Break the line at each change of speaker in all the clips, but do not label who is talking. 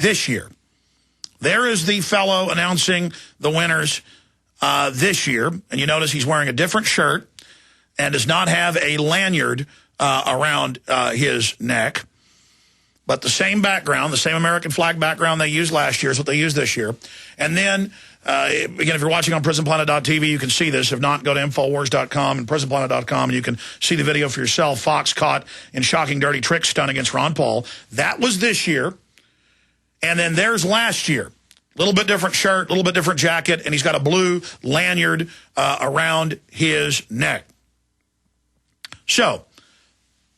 this year. There is the fellow announcing the winners this year. And you notice he's wearing a different shirt and does not have a lanyard around his neck. But the same background, the same American flag background they used last year is what they used this year. And then, again, if you're watching on PrisonPlanet.tv, you can see this. If not, go to Infowars.com and PrisonPlanet.com, and you can see the video for yourself. Fox caught in shocking dirty trick stunt against Ron Paul. That was this year. And then there's last year. A little bit different shirt, a little bit different jacket, and he's got a blue lanyard around his neck. So,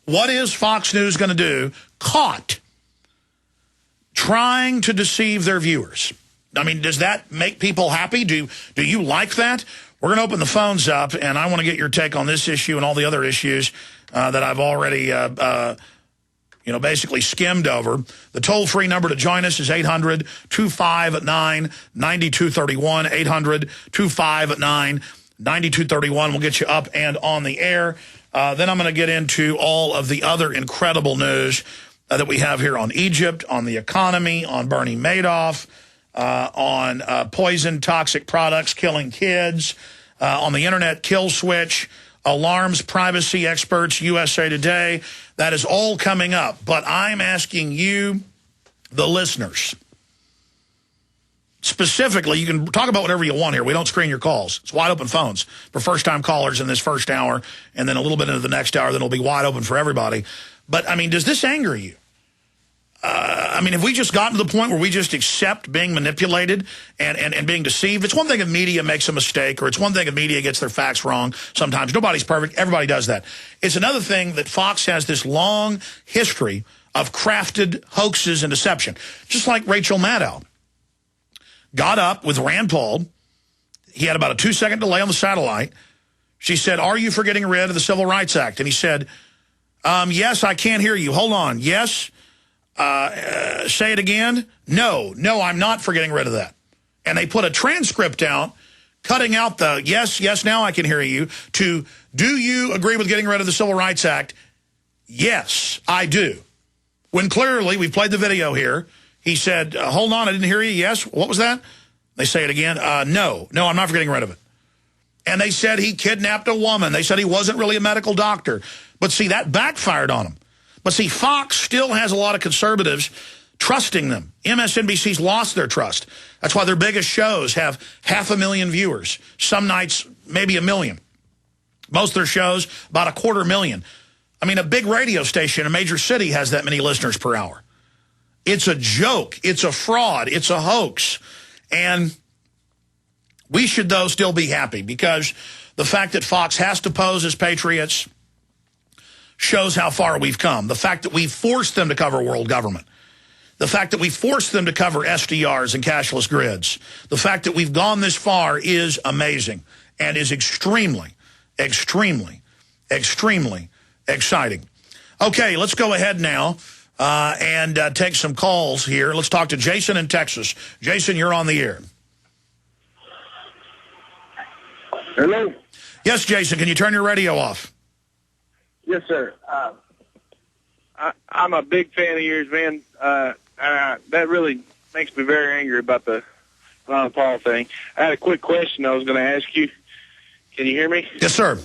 what is Fox News going to do? Caught trying to deceive their viewers. I mean, does that make people happy? Do you like that? We're going to open the phones up, and I want to get your take on this issue and all the other issues that I've already basically skimmed over. The toll-free number to join us is 800-259-9231, 800-259-9231. We'll get you up and on the air. Then I'm going to get into all of the other incredible news that we have here on Egypt, on the economy, on Bernie Madoff, on poison, toxic products killing kids, on the internet kill switch, alarms, privacy experts, USA Today. That is all coming up. But I'm asking you, the listeners, specifically, you can talk about whatever you want here. We don't screen your calls. It's wide open phones for first-time callers in this first hour, and then a little bit into the next hour, then it'll be wide open for everybody. But, I mean, does this anger you? I mean, have we just gotten to the point where we just accept being manipulated and being deceived? It's one thing if media makes a mistake, or it's one thing if media gets their facts wrong sometimes. Nobody's perfect. Everybody does that. It's another thing that Fox has this long history of crafted hoaxes and deception. Just like Rachel Maddow got up with Rand Paul. He had about a 2-second delay on the satellite. She said, "Are you for getting rid of the Civil Rights Act?" And he said, "Yes, I can't hear you. Hold on. Yes. Say it again. No, I'm not for getting rid of that." And they put a transcript out, cutting out the yes, now I can hear you, to do you agree with getting rid of the Civil Rights Act? Yes, I do. When clearly, we've played the video here, he said, hold on, I didn't hear you. Yes, what was that? They say it again. No, I'm not for getting rid of it. And they said he kidnapped a woman. They said he wasn't really a medical doctor. But see, that backfired on him. But see, Fox still has a lot of conservatives trusting them. MSNBC's lost their trust. That's why their biggest shows have 500,000 viewers. Some nights, maybe 1 million. Most of their shows, about 250,000. I mean, a big radio station in a major city has that many listeners per hour. It's a joke. It's a fraud. It's a hoax. And we should, though, still be happy, because the fact that Fox has to pose as patriots shows how far we've come. The fact that we forced them to cover world government. The fact that we forced them to cover SDRs and cashless grids. The fact that we've gone this far is amazing and is extremely, extremely, extremely exciting. Okay, let's go ahead now and take some calls here. Let's talk to Jason in Texas. Jason, you're on the air.
Hello?
Yes, Jason, can you turn your radio off?
Yes, sir. I'm a big fan of yours, man. That really makes me very angry about the Ron Paul thing. I had a quick question I was going to ask you. Can you hear me?
Yes, sir.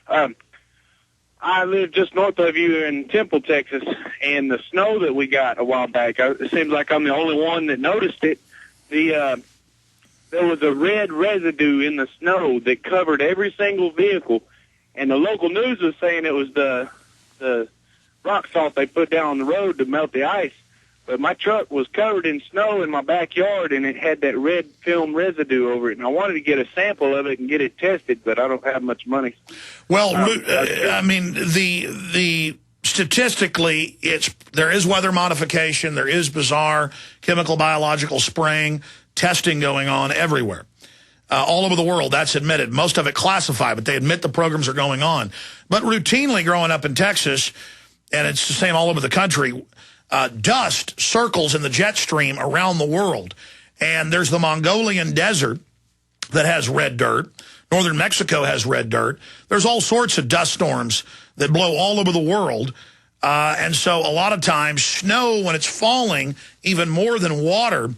I live just north of you in Temple, Texas, and the snow that we got a while back, it seems like I'm the only one that noticed it. There was a red residue in the snow that covered every single vehicle. And the local news was saying it was the rock salt they put down on the road to melt the ice. But my truck was covered in snow in my backyard, and it had that red film residue over it. And I wanted to get a sample of it and get it tested, but I don't have much money.
Well, I mean, the statistically, there is weather modification. There is bizarre chemical, biological spraying, testing going on everywhere. All over the world, that's admitted. Most of it classified, but they admit the programs are going on. But routinely growing up in Texas, and it's the same all over the country, dust circles in the jet stream around the world. And there's the Mongolian desert that has red dirt. Northern Mexico has red dirt. There's all sorts of dust storms that blow all over the world. And so a lot of times snow, when it's falling, even more than water,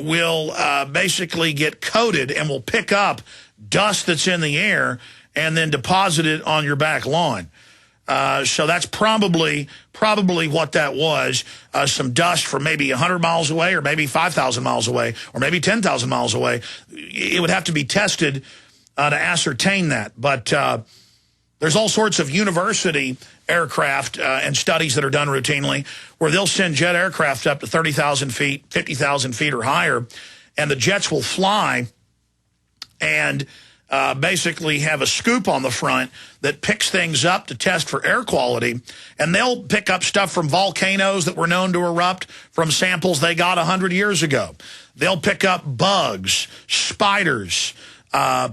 will basically get coated and will pick up dust that's in the air and then deposit it on your back lawn. So that's probably what that was, some dust from maybe 100 miles away or maybe 5,000 miles away or maybe 10,000 miles away. It would have to be tested to ascertain that. But there's all sorts of university aircraft and studies that are done routinely where they'll send jet aircraft up to 30,000 feet, 50,000 feet or higher, and the jets will fly and basically have a scoop on the front that picks things up to test for air quality. And they'll pick up stuff from volcanoes that were known to erupt from samples they got 100 years ago. They'll pick up bugs, spiders,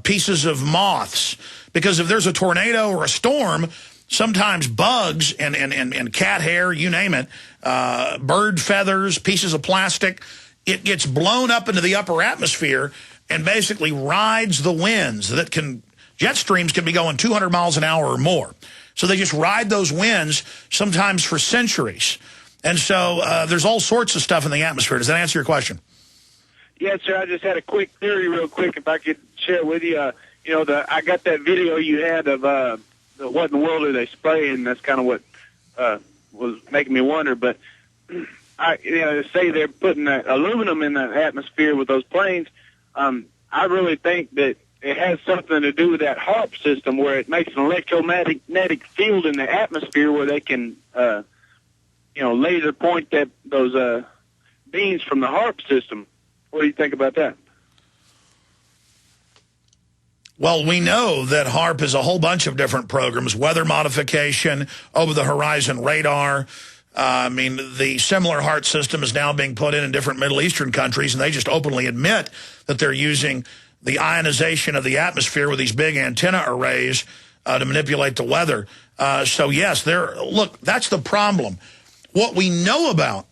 pieces of moths. Because if there's a tornado or a storm, sometimes bugs and cat hair, you name it, bird feathers, pieces of plastic, it gets blown up into the upper atmosphere and basically rides the winds that jet streams can be going 200 miles an hour or more. So they just ride those winds sometimes for centuries. And so there's all sorts of stuff in the atmosphere. Does that answer your question?
Yes, sir. I just had a quick theory real quick, if I could share it with you. I got that video you had of what in the world are they spraying? That's kind of what was making me wonder. But say they're putting that aluminum in the atmosphere with those planes. I really think that it has something to do with that HARP system, where it makes an electromagnetic field in the atmosphere where they can, laser point those beams from the HARP system. What do you think about that?
Well, we know that HARP is a whole bunch of different programs, weather modification, over-the-horizon radar. The similar HARP system is now being put in different Middle Eastern countries, and they just openly admit that they're using the ionization of the atmosphere with these big antenna arrays to manipulate the weather. So, yes, look, that's the problem. What we know about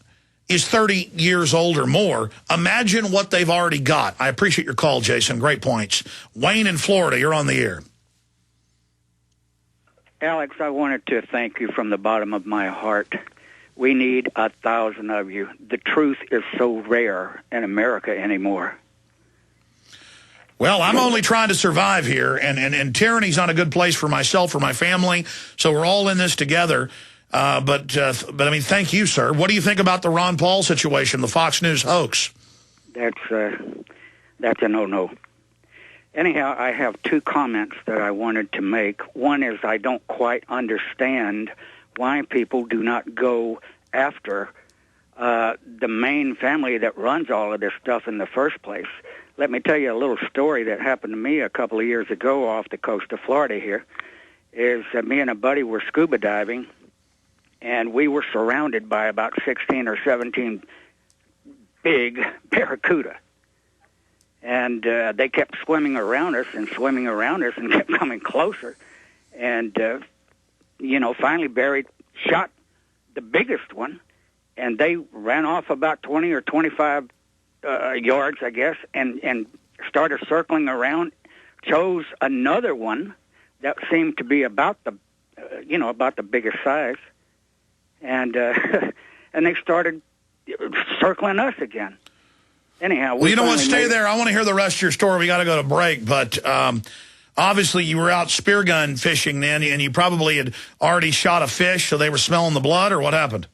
is 30 years old or more. Imagine what they've already got. I appreciate your call, Jason. Great points. Wayne in Florida, you're on the air.
Alex, I wanted to thank you from the bottom of my heart. We need 1,000 of you. The truth is so rare in America anymore.
Well, I'm only trying to survive here, and tyranny's not a good place for myself or my family, so we're all in this together. But I mean, thank you, sir. What do you think about the Ron Paul situation, the Fox News hoax?
That's a no-no. Anyhow, I have two comments that I wanted to make. One is I don't quite understand why people do not go after the main family that runs all of this stuff in the first place. Let me tell you a little story that happened to me a couple of years ago off the coast of Florida here. Me and a buddy were scuba diving, and we were surrounded by about 16 or 17 big barracuda. And they kept swimming around us and kept coming closer. And, finally Barry shot the biggest one, and they ran off about 20 or 25 yards, I guess, and started circling around, chose another one that seemed to be about the biggest size. And and they started circling us again. Anyhow,
well, you know what? Stay there. I want to hear the rest of your story. We got to go to break. But obviously, you were out spear gun fishing then, and you probably had already shot a fish, so they were smelling the blood, or what happened?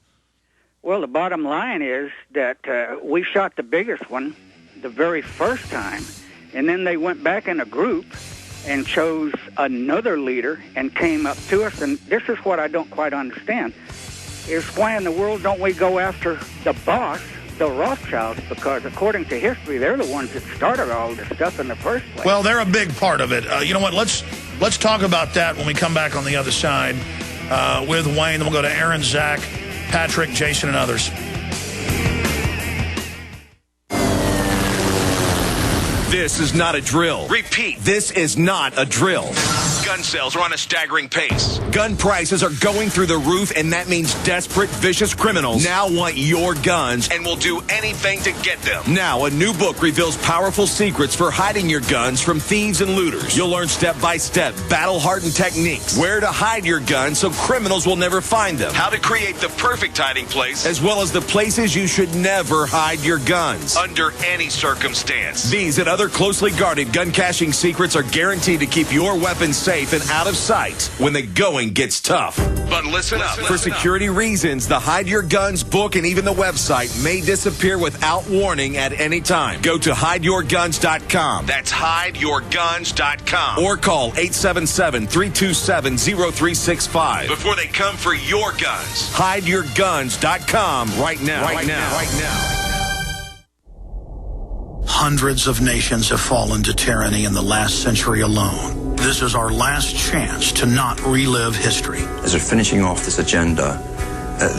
Well, the bottom line is that we shot the biggest one the very first time, and then they went back in a group and chose another leader and came up to us. And this is what I don't quite understand, is why in the world don't we go after the boss, the Rothschilds? Because according to history, they're the ones that started all this stuff in the first place.
Well, they're a big part of it. You know what? Let's talk about that when we come back on the other side with Wayne. Then we'll go to Aaron, Zach, Patrick, Jason, and others.
This is not a drill. Repeat, this is not a drill. Gun sales are on a staggering pace. Gun prices are going through the roof, and that means desperate, vicious criminals now want your guns and will do anything to get them. Now, a new book reveals powerful secrets for hiding your guns from thieves and looters. You'll learn step-by-step, battle-hardened techniques, where to hide your guns so criminals will never find them, how to create the perfect hiding place, as well as the places you should never hide your guns, under any circumstance. These and other closely guarded gun caching secrets are guaranteed to keep your weapons safe and out of sight when the going gets tough. But listen up. For security reasons, the Hide Your Guns book and even the website may disappear without warning at any time. Go to hideyourguns.com. That's hideyourguns.com. Or call 877-327-0365 before they come for your guns. Hideyourguns.com right now. Right now.
Hundreds of nations have fallen to tyranny in the last century alone. This is our last chance to not relive history.
As we're finishing off this agenda,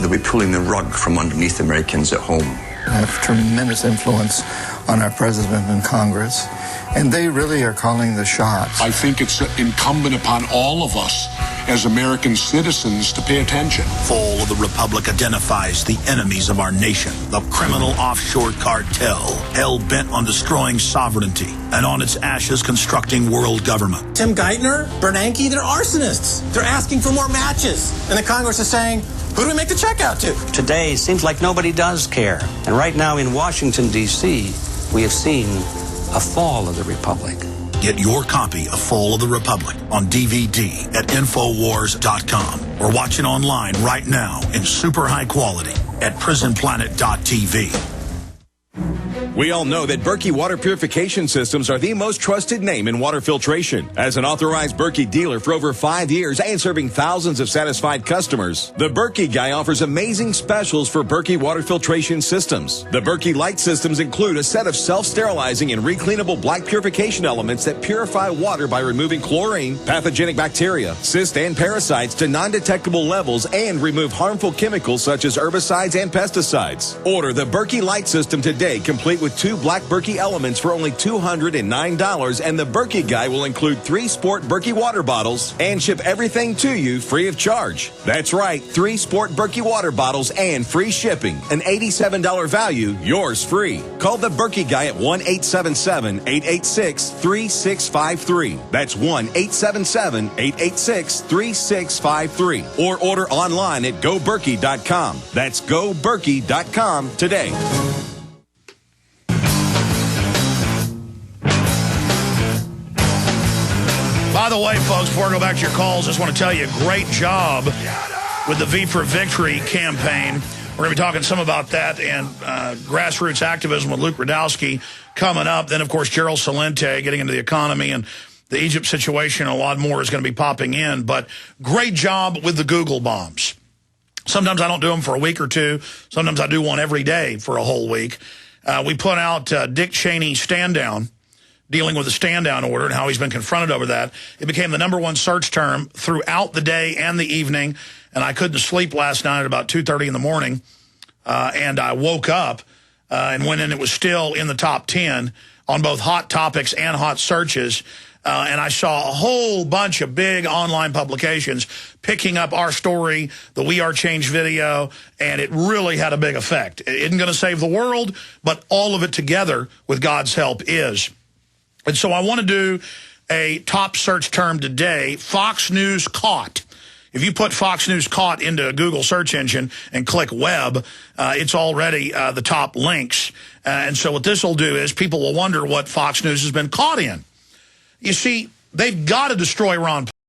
they'll be pulling the rug from underneath Americans at home.
I have tremendous influence on our president and Congress, and they really are calling the shots.
I think it's incumbent upon all of us as American citizens to pay attention.
Fall of the Republic identifies the enemies of our nation, the criminal offshore cartel, hell-bent on destroying sovereignty, and on its ashes constructing world government.
Tim Geithner, Bernanke, they're arsonists. They're asking for more matches. And the Congress is saying, who do we make the check out to?
Today seems like nobody does care. And right now in Washington, D.C., we have seen a fall of the Republic.
Get your copy of Fall of the Republic on DVD at Infowars.com or watch it online right now in super high quality at prisonplanet.tv.
We all know that Berkey Water Purification Systems are the most trusted name in water filtration. As an authorized Berkey dealer for over 5 years and serving thousands of satisfied customers, the Berkey Guy offers amazing specials for Berkey Water Filtration Systems. The Berkey Light Systems include a set of self-sterilizing and recleanable black purification elements that purify water by removing chlorine, pathogenic bacteria, cysts, and parasites to non-detectable levels and remove harmful chemicals such as herbicides and pesticides. Order the Berkey Light System today, complete with 2 black Berkey elements for only $209, and the Berkey Guy will include 3 sport Berkey water bottles and ship everything to you free of charge. That's right, 3 sport Berkey water bottles and free shipping. An $87 value, yours free. Call the Berkey Guy at 1-877-886-3653. That's 1-877-886-3653. Or order online at GoBerkey.com. That's GoBerkey.com today.
By the way, folks, before I go back to your calls, I just want to tell you, great job with the V for Victory campaign. We're going to be talking some about that and grassroots activism with Luke Rudkowski coming up. Then, of course, Gerald Celente getting into the economy and the Egypt situation. A lot more is going to be popping in. But great job with the Google bombs. Sometimes I don't do them for a week or two. Sometimes I do one every day for a whole week. We put out Dick Cheney stand down, dealing with the stand-down order and how he's been confronted over that. It became the #1 search term throughout the day and the evening, and I couldn't sleep last night at about 2:30 in the morning, and I woke up and went in. It was still in the top 10 on both hot topics and hot searches, and I saw a whole bunch of big online publications picking up our story, the We Are Change video, and it really had a big effect. It isn't going to save the world, but all of it together, with God's help, is. And so I want to do a top search term today, Fox News caught. If you put Fox News caught into a Google search engine and click web, it's already the top links. And so what this will do is people will wonder what Fox News has been caught in. You see, they've got to destroy Ron Paul.